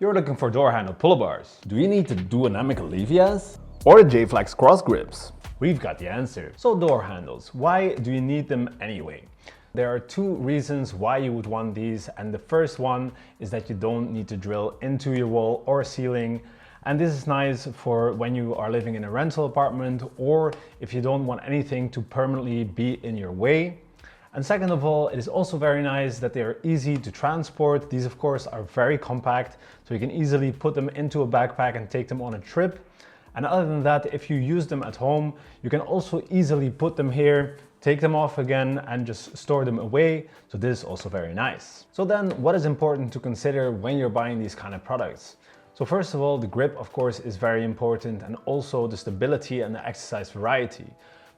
You're looking for door handle pull bars. Do you need the Duonamic Elevias? Or the Jayflex CrossGrips? We've got the answer. So door handles, why do you need them anyway? There are two reasons why you would want these, and the first one is that you don't need to drill into your wall or ceiling. And this is nice for when you are living in a rental apartment or if you don't want anything to permanently be in your way. And second of all, it is also very nice that they are easy to transport. These of course are very compact, so you can easily put them into a backpack and take them on a trip. And other than that, if you use them at home, you can also easily put them here, take them off again and just store them away. So this is also very nice. So then what is important to consider when you're buying these kind of products? So first of all, the grip of course is very important, and also the stability and the exercise variety.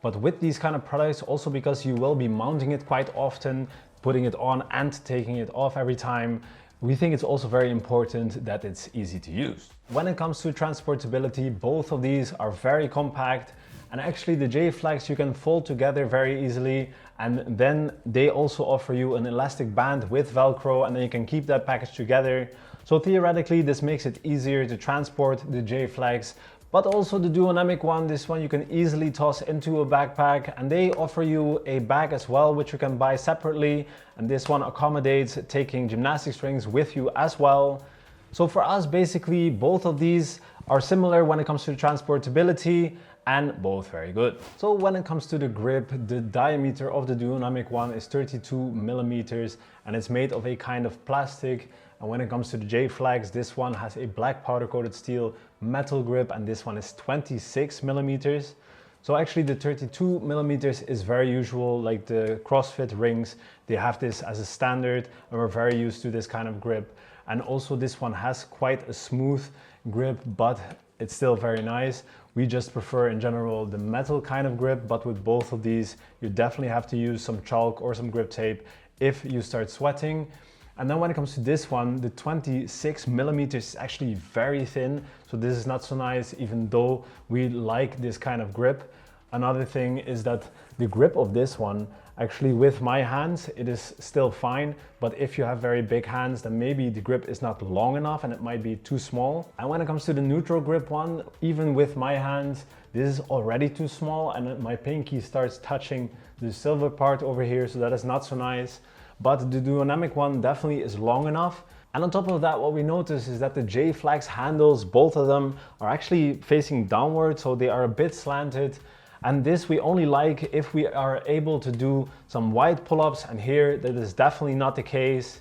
But with these kind of products, also because you will be mounting it quite often, putting it on and taking it off every time, we think it's also very important that it's easy to use. When it comes to transportability, both of these are very compact, and actually the Jayflex you can fold together very easily, and then they also offer you an elastic band with Velcro, and then you can keep that package together. So theoretically this makes it easier to transport the Jayflex. But also the Duonamic one, this one you can easily toss into a backpack, and they offer you a bag as well, which you can buy separately. And this one accommodates taking gymnastics rings with you as well. So for us, basically, both of these are similar when it comes to the transportability, and both very good. So when it comes to the grip, the diameter of the Duonamic one is 32 millimeters, and it's made of a kind of plastic. And when it comes to the Jayflex, this one has a black powder coated steel metal grip, and this one is 26 millimeters. So actually the 32 millimeters is very usual, like the CrossFit rings, they have this as a standard, and we're very used to this kind of grip. And also this one has quite a smooth grip, but it's still very nice. We just prefer in general the metal kind of grip, but with both of these, you definitely have to use some chalk or some grip tape if you start sweating. And then when it comes to this one, the 26 millimeters is actually very thin. So this is not so nice, even though we like this kind of grip. Another thing is that the grip of this one, actually with my hands, it is still fine. But if you have very big hands, then maybe the grip is not long enough and it might be too small. And when it comes to the neutral grip one, even with my hands, this is already too small, and my pinky starts touching the silver part over here. So that is not so nice. But the Duonamic one definitely is long enough. And on top of that, what we notice is that the Jayflex handles, both of them are actually facing downward, so they are a bit slanted. And this we only like if we are able to do some wide pull-ups, and here that is definitely not the case.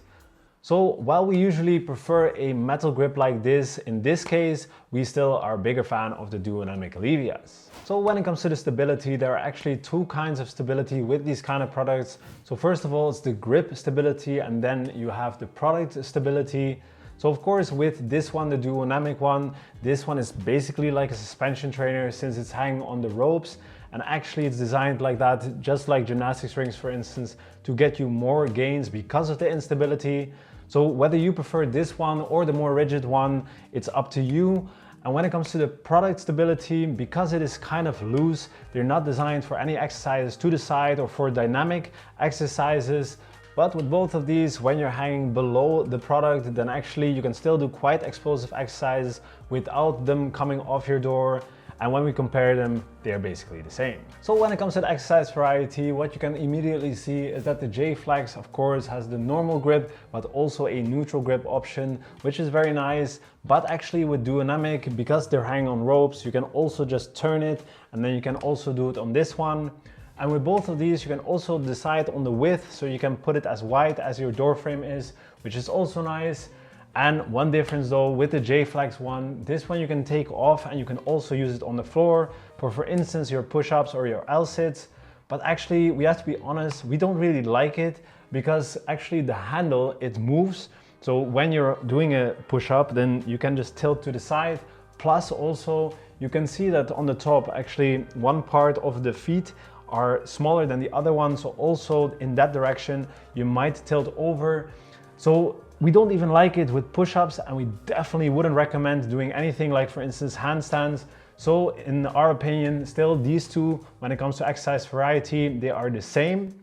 So while we usually prefer a metal grip like this, in this case, we still are a bigger fan of the Duonamic Elevias. So when it comes to the stability, there are actually two kinds of stability with these kind of products. So first of all, it's the grip stability, and then you have the product stability. So of course with this one, the Duonamic one, this one is basically like a suspension trainer since it's hanging on the ropes. And actually it's designed like that, just like gymnastics rings for instance, to get you more gains because of the instability. So whether you prefer this one or the more rigid one, it's up to you. And when it comes to the product stability, because it is kind of loose, they're not designed for any exercises to the side or for dynamic exercises. But with both of these, when you're hanging below the product, then actually you can still do quite explosive exercises without them coming off your door. And when we compare them, they are basically the same. So when it comes to the exercise variety, what you can immediately see is that the Jayflex, of course, has the normal grip, but also a neutral grip option, which is very nice. But actually with Duonamic, because they're hanging on ropes, you can also just turn it, and then you can also do it on this one. And with both of these, you can also decide on the width, so you can put it as wide as your door frame is, which is also nice. And one difference though with the Jayflex one, this one you can take off and you can also use it on the floor for instance your push-ups or your L-sits. But actually we have to be honest, we don't really like it because actually the handle, it moves. So when you're doing a push-up, then you can just tilt to the side. Plus also you can see that on the top, actually one part of the feet are smaller than the other one. So also in that direction, you might tilt over. So we don't even like it with push-ups, and we definitely wouldn't recommend doing anything like, for instance, handstands. So in our opinion, still these two, when it comes to exercise variety, they are the same.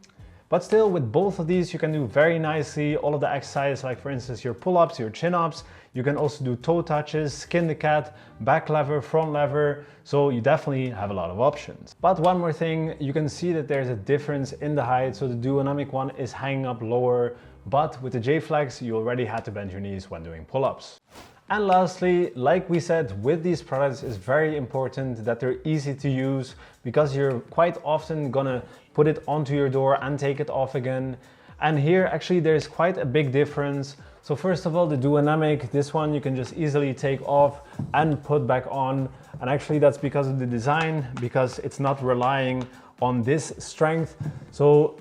But still, with both of these, you can do very nicely all of the exercises, like for instance, your pull-ups, your chin-ups. You can also do toe touches, skin the cat, back lever, front lever. So you definitely have a lot of options. But one more thing, you can see that there's a difference in the height. So the Duonamic one is hanging up lower, but with the Jayflex, you already had to bend your knees when doing pull-ups. And lastly, like we said, with these products, it's very important that they're easy to use, because you're quite often gonna put it onto your door and take it off again. And here actually there's quite a big difference. So first of all, the Duonamic, this one you can just easily take off and put back on. And actually that's because of the design, because it's not relying on this strength. So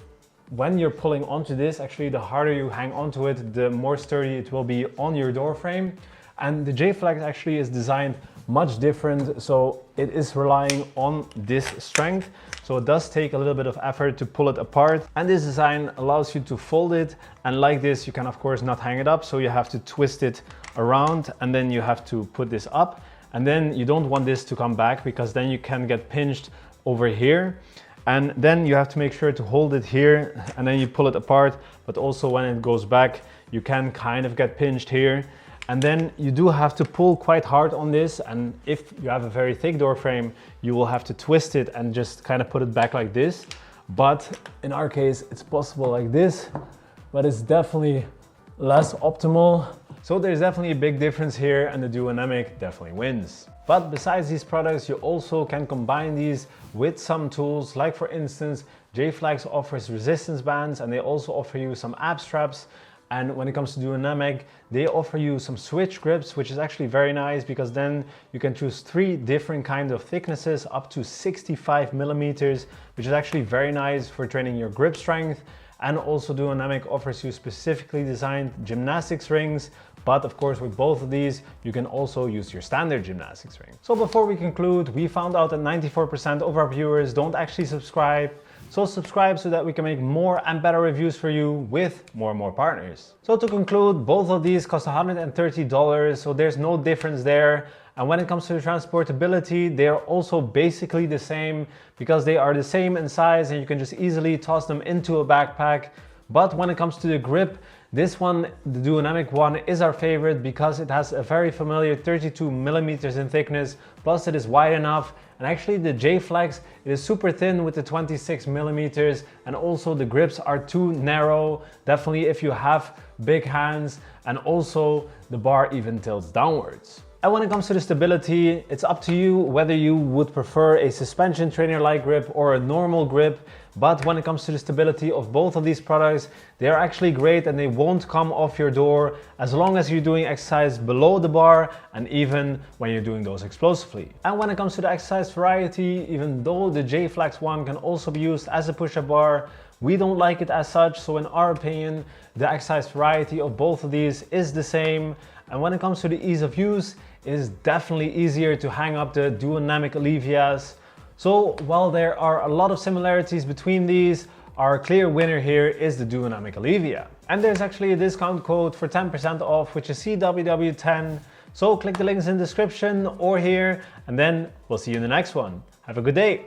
when you're pulling onto this, actually the harder you hang onto it, the more sturdy it will be on your door frame. And the Jayflex actually is designed much different, so it is relying on this strength. So it does take a little bit of effort to pull it apart. And this design allows you to fold it, and like this you can of course not hang it up, so you have to twist it around and then you have to put this up. And then you don't want this to come back, because then you can get pinched over here. And then you have to make sure to hold it here, and then you pull it apart. But also when it goes back, you can kind of get pinched here. And then you do have to pull quite hard on this. And if you have a very thick door frame, you will have to twist it and just kind of put it back like this. But in our case, it's possible like this, but it's definitely less optimal. So there's definitely a big difference here, and the Duonamic definitely wins. But besides these products, you also can combine these with some tools. Like for instance, Jayflex offers resistance bands, and they also offer you some ab straps. And when it comes to Duonamic, they offer you some switch grips, which is actually very nice, because then you can choose 3 different kinds of thicknesses up to 65 millimeters, which is actually very nice for training your grip strength. And also Duonamic offers you specifically designed gymnastics rings. But of course, with both of these, you can also use your standard gymnastics ring. So before we conclude, we found out that 94% of our viewers don't actually subscribe. So subscribe so that we can make more and better reviews for you with more and more partners. So to conclude, both of these cost $130, so there's no difference there. And when it comes to the transportability, they are also basically the same, because they are the same in size and you can just easily toss them into a backpack. But when it comes to the grip, this one, the Duonamic one, is our favorite, because it has a very familiar 32 millimeters in thickness, plus it is wide enough. And actually the Jayflex, it is super thin with the 26 millimeters, and also the grips are too narrow, definitely if you have big hands, and also the bar even tilts downwards. And when it comes to the stability, it's up to you whether you would prefer a suspension trainer-like grip or a normal grip. But when it comes to the stability of both of these products, they are actually great, and they won't come off your door as long as you're doing exercise below the bar, and even when you're doing those explosively. And when it comes to the exercise variety, even though the Jayflex one can also be used as a push-up bar, we don't like it as such. So in our opinion, the exercise variety of both of these is the same. And when it comes to the ease of use, it is definitely easier to hang up the Duonamic Elevias. So while there are a lot of similarities between these, our clear winner here is the Duonamic Eleviia. And there's actually a discount code for 10% off, which is CWW10. So click the links in the description or here, and then we'll see you in the next one. Have a good day.